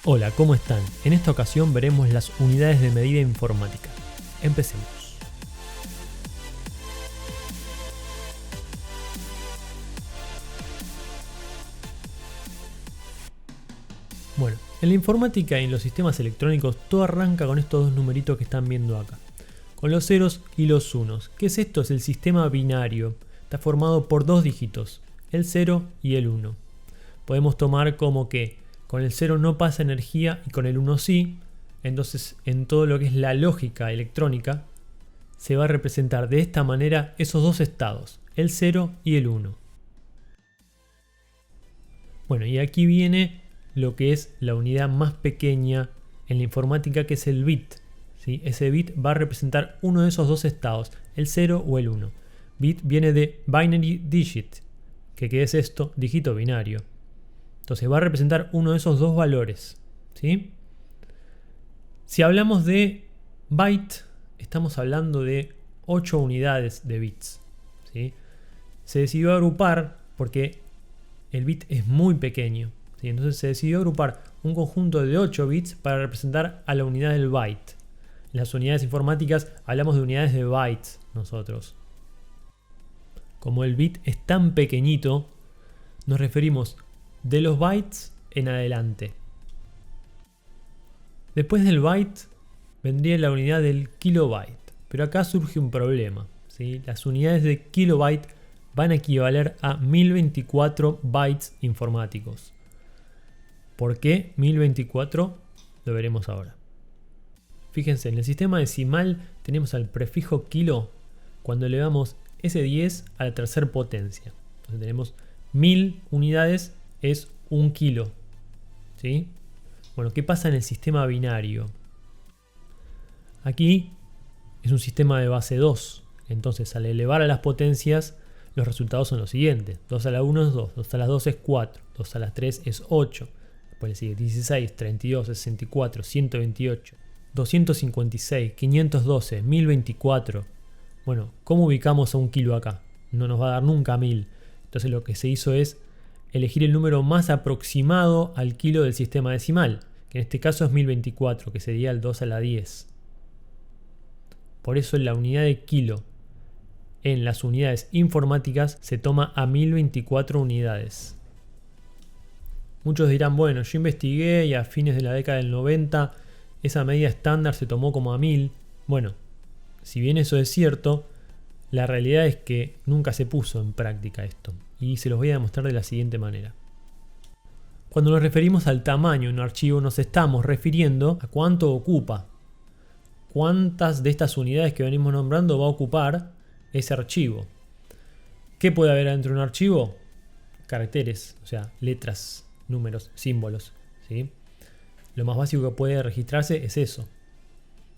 Hola, ¿cómo están? En esta ocasión veremos las unidades de medida informática. Empecemos. Bueno, en la informática y en los sistemas electrónicos todo arranca con estos dos numeritos que están viendo acá, con los ceros y los unos. ¿Qué es esto? Es el sistema binario. Está formado por dos dígitos, el 0 y el 1. Podemos tomar como que con el 0 no pasa energía y con el 1 sí. Entonces, en todo lo que es la lógica electrónica, se va a representar de esta manera esos dos estados, el 0 y el 1. Bueno, y aquí viene lo que es la unidad más pequeña en la informática, que es el bit. ¿Sí? Ese bit va a representar uno de esos dos estados, el 0 o el 1. Bit viene de binary digit, que ¿qué es esto? Dígito binario. Entonces va a representar uno de esos dos valores. ¿Sí? Si hablamos de byte, estamos hablando de 8 unidades de bits. ¿Sí? Se decidió agrupar porque el bit es muy pequeño. ¿Sí? Entonces se decidió agrupar un conjunto de 8 bits para representar a la unidad del byte. En las unidades informáticas hablamos de unidades de bytes nosotros. Como el bit es tan pequeñito, nos referimos de los bytes en adelante. Después del byte vendría la unidad del kilobyte. Pero acá surge un problema. ¿Sí? Las unidades de kilobyte van a equivaler a 1024 bytes informáticos. ¿Por qué 1024? Lo veremos ahora. Fíjense, en el sistema decimal tenemos al prefijo kilo cuando elevamos ese 10 a la tercera potencia. Entonces tenemos 1000 unidades, es 1 kilo. ¿Sí? Bueno, ¿qué pasa en el sistema binario? Aquí es un sistema de base 2. Entonces, al elevar a las potencias, los resultados son los siguientes. 2 a la 1 es 2, 2 a la 2 es 4, 2 a la 3 es 8. Después le sigue 16, 32, 64, 128, 256, 512, 1024. Bueno, ¿cómo ubicamos a un kilo acá? No nos va a dar nunca 1000. Entonces lo que se hizo es elegir el número más aproximado al kilo del sistema decimal, que en este caso es 1024, que sería el 2 a la 10. Por eso la unidad de kilo en las unidades informáticas se toma a 1024 unidades. Muchos dirán, bueno, yo investigué y a fines de la década del 90 esa medida estándar se tomó como a 1000. Bueno, si bien eso es cierto, la realidad es que nunca se puso en práctica esto. Y se los voy a demostrar de la siguiente manera. Cuando nos referimos al tamaño de un archivo, nos estamos refiriendo a cuánto ocupa. Cuántas de estas unidades que venimos nombrando va a ocupar ese archivo. ¿Qué puede haber dentro de un archivo? Caracteres, o sea, letras, números, símbolos. ¿Sí? Lo más básico que puede registrarse es eso.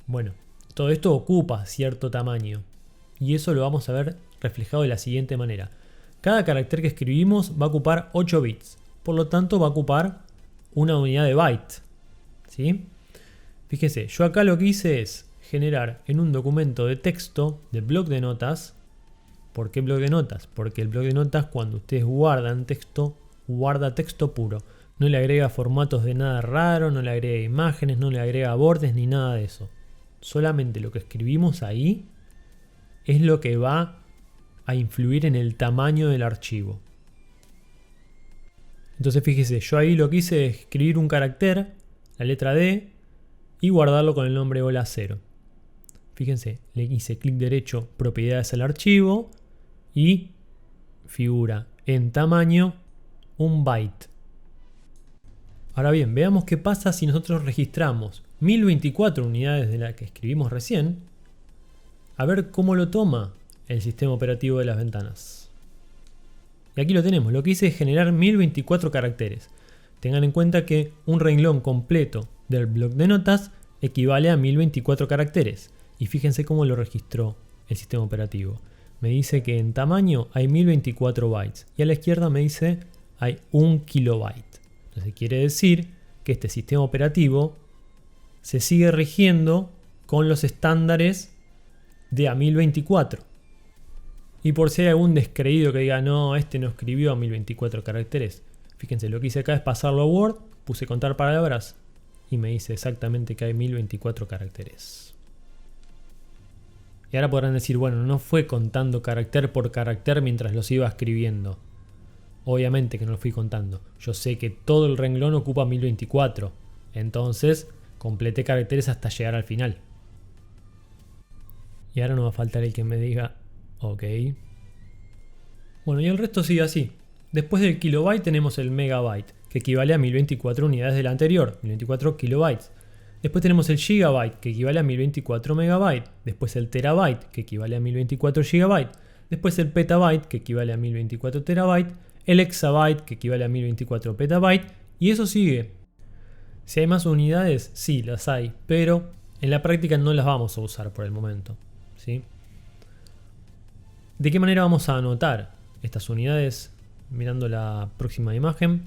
Bueno, todo esto ocupa cierto tamaño. Y eso lo vamos a ver reflejado de la siguiente manera. Cada carácter que escribimos va a ocupar 8 bits. Por lo tanto va a ocupar una unidad de byte. ¿Sí? Fíjese, yo acá lo que hice es generar en un documento de texto de bloc de notas. ¿Por qué bloc de notas? Porque el bloc de notas, cuando ustedes guardan texto, guarda texto puro. No le agrega formatos de nada raro, no le agrega imágenes, no le agrega bordes ni nada de eso. Solamente lo que escribimos ahí es lo que va a influir en el tamaño del archivo. Entonces fíjese, yo ahí lo que hice es escribir un carácter, la letra D, y guardarlo con el nombre hola 0. Fíjense, le hice clic derecho, propiedades al archivo, y figura en tamaño 1 byte. Ahora bien, veamos qué pasa si nosotros registramos 1024 unidades de la que escribimos recién. A ver cómo lo toma el sistema operativo de las ventanas. Y aquí lo tenemos. Lo que hice es generar 1024 caracteres. Tengan en cuenta que un renglón completo del bloc de notas equivale a 1024 caracteres. Y fíjense cómo lo registró el sistema operativo. Me dice que en tamaño hay 1024 bytes. Y a la izquierda me dice hay 1 kilobyte. Entonces quiere decir que este sistema operativo se sigue rigiendo con los estándares de a 1024. Y por si hay algún descreído que diga, no, este no escribió a 1024 caracteres. Fíjense, lo que hice acá es pasarlo a Word, puse contar palabras y me dice exactamente que hay 1024 caracteres. Y ahora podrán decir, bueno, no fue contando carácter por carácter mientras los iba escribiendo. Obviamente que no lo fui contando. Yo sé que todo el renglón ocupa 1024. Entonces, completé caracteres hasta llegar al final. Y ahora no va a faltar el que me diga, ok. Bueno, y el resto sigue así. Después del kilobyte tenemos el megabyte, que equivale a 1024 unidades del anterior, 1024 kilobytes. Después tenemos el gigabyte, que equivale a 1024 megabytes. Después el terabyte, que equivale a 1024 gigabytes. Después el petabyte, que equivale a 1024 terabytes. El exabyte, que equivale a 1024 petabytes. Y eso sigue. Si hay más unidades, sí, las hay, pero en la práctica no las vamos a usar por el momento, ¿sí? ¿De qué manera vamos a anotar estas unidades? Mirando la próxima imagen.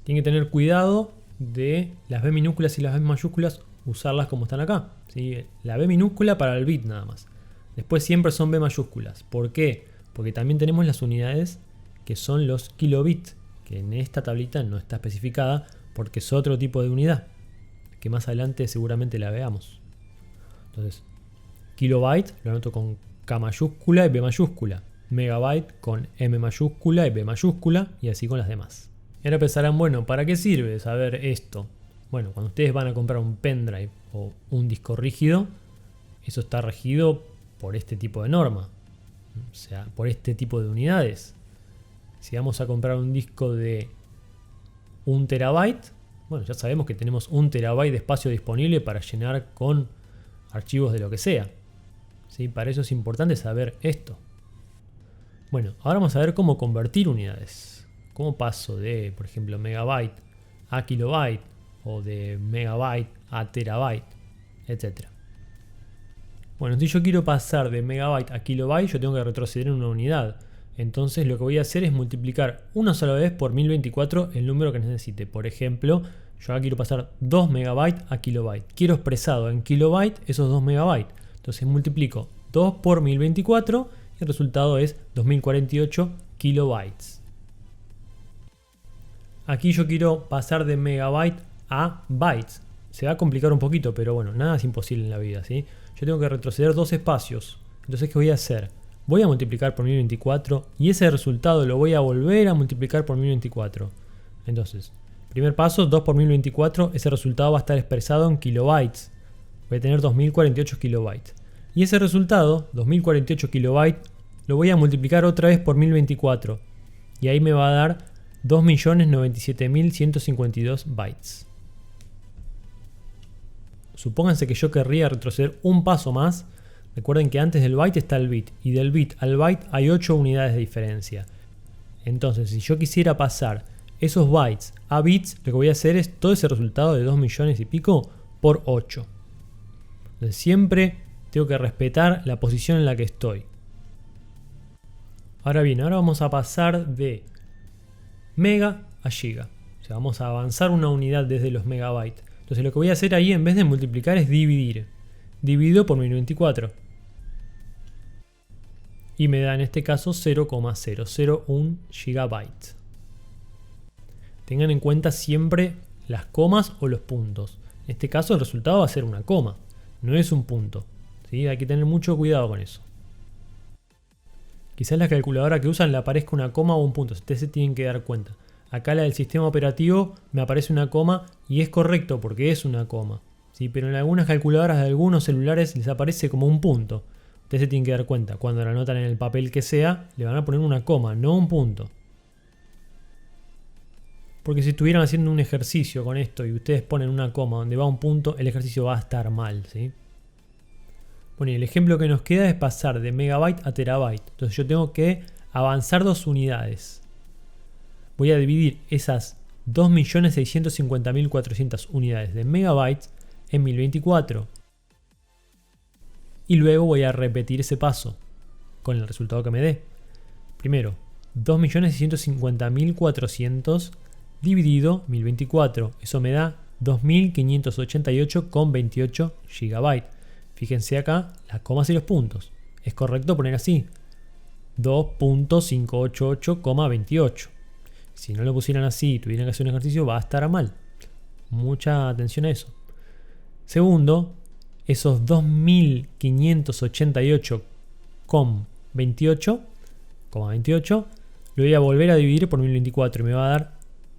Tienen que tener cuidado de las B minúsculas y las B mayúsculas, usarlas como están acá, ¿sí? La B minúscula para el bit nada más. Después siempre son B mayúsculas. ¿Por qué? Porque también tenemos las unidades que son los kilobits, que en esta tablita no está especificada porque es otro tipo de unidad, que más adelante seguramente la veamos. Entonces, kilobyte lo anoto con K mayúscula y B mayúscula. Megabyte con M mayúscula y B mayúscula, y así con las demás. Y ahora pensarán, bueno, ¿para qué sirve saber esto? Bueno, cuando ustedes van a comprar un pendrive o un disco rígido, eso está regido por este tipo de norma, o sea, por este tipo de unidades. Si vamos a comprar un disco de 1 terabyte, bueno, ya sabemos que tenemos 1 terabyte de espacio disponible para llenar con archivos de lo que sea, ¿sí? Para eso es importante saber esto. Bueno, ahora vamos a ver cómo convertir unidades. ¿Cómo paso de, por ejemplo, megabyte a kilobyte o de megabyte a terabyte, etcétera? Bueno, si yo quiero pasar de megabyte a kilobyte, yo tengo que retroceder en una unidad. Entonces lo que voy a hacer es multiplicar una sola vez por 1024 el número que necesite. Por ejemplo, yo ahora quiero pasar 2 megabytes a kilobyte. Quiero expresado en kilobyte esos 2 megabytes. Entonces multiplico 2 por 1024 y el resultado es 2048 kilobytes. Aquí yo quiero pasar de megabyte a bytes. Se va a complicar un poquito, pero bueno, nada es imposible en la vida, ¿sí? Yo tengo que retroceder 2 espacios. Entonces, ¿qué voy a hacer? Voy a multiplicar por 1024 y ese resultado lo voy a volver a multiplicar por 1024. Entonces, primer paso, 2 por 1024, ese resultado va a estar expresado en kilobytes. Voy a tener 2048 kilobytes. Y ese resultado, 2048 kilobytes, lo voy a multiplicar otra vez por 1024. Y ahí me va a dar 2.097.152 bytes. Supónganse que yo querría retroceder un paso más. Recuerden que antes del byte está el bit, y del bit al byte hay 8 unidades de diferencia. Entonces, si yo quisiera pasar esos bytes a bits, lo que voy a hacer es todo ese resultado de 2 millones y pico por 8. Entonces, siempre tengo que respetar la posición en la que estoy. Ahora bien, ahora vamos a pasar de mega a giga. O sea, vamos a avanzar una unidad desde los megabytes. Entonces, lo que voy a hacer ahí en vez de multiplicar es dividir. Divido por 1024. Y me da en este caso 0,001 gigabytes. Tengan en cuenta siempre las comas o los puntos. En este caso el resultado va a ser una coma, no es un punto, ¿sí? Hay que tener mucho cuidado con eso. Quizás la calculadora que usan le aparezca una coma o un punto, ustedes se tienen que dar cuenta. Acá la del sistema operativo me aparece una coma y es correcto porque es una coma, ¿sí? Pero en algunas calculadoras de algunos celulares les aparece como un punto. Ustedes se tienen que dar cuenta, cuando la anotan en el papel que sea, le van a poner una coma, no un punto. Porque si estuvieran haciendo un ejercicio con esto y ustedes ponen una coma donde va un punto, el ejercicio va a estar mal, ¿sí? Bueno, y el ejemplo que nos queda es pasar de megabyte a terabyte. Entonces yo tengo que avanzar 2 unidades. Voy a dividir esas 2.650.400 unidades de megabytes en 1024. Y luego voy a repetir ese paso con el resultado que me dé. Primero, 2.650.400 dividido 1024. Eso me da 2.588,28 GB. Fíjense acá las comas y los puntos. Es correcto poner así. 2.588,28. Si no lo pusieran así y tuvieran que hacer un ejercicio, va a estar mal. Mucha atención a eso. Segundo, esos 2588,28 lo voy a volver a dividir por 1024 y me va a dar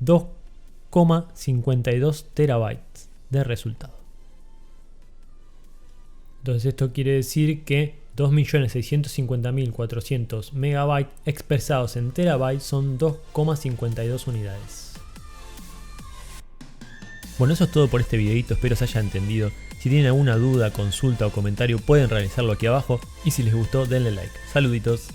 2,52 terabytes de resultado. Entonces esto quiere decir que 2.650.400 megabytes expresados en terabytes son 2,52 unidades. Bueno, eso es todo por este videito, espero se haya entendido. Si tienen alguna duda, consulta o comentario pueden realizarlo aquí abajo y si les gustó denle like. Saluditos.